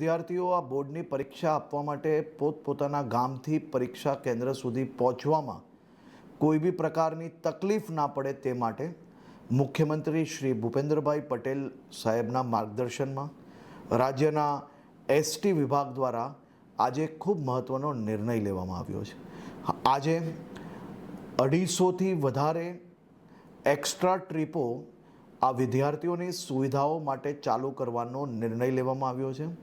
વિદ્યાર્થીઓ આ બોર્ડની પરીક્ષા આપવા માટે પોતપોતાના ગામથી પરીક્ષા કેન્દ્ર સુધી પહોંચવામાં કોઈ બી પ્રકારની તકલીફ ના પડે તે માટે મુખ્યમંત્રી શ્રી ભૂપેન્દ્રભાઈ પટેલ સાહેબના માર્ગદર્શનમાં રાજ્યના એસટી વિભાગ દ્વારા આજે ખૂબ મહત્ત્વનો નિર્ણય લેવામાં આવ્યો છે. આજે 250થી વધારે એક્સ્ટ્રા ટ્રીપો આ વિદ્યાર્થીઓની સુવિધાઓ માટે ચાલુ કરવાનો નિર્ણય લેવામાં આવ્યો છે.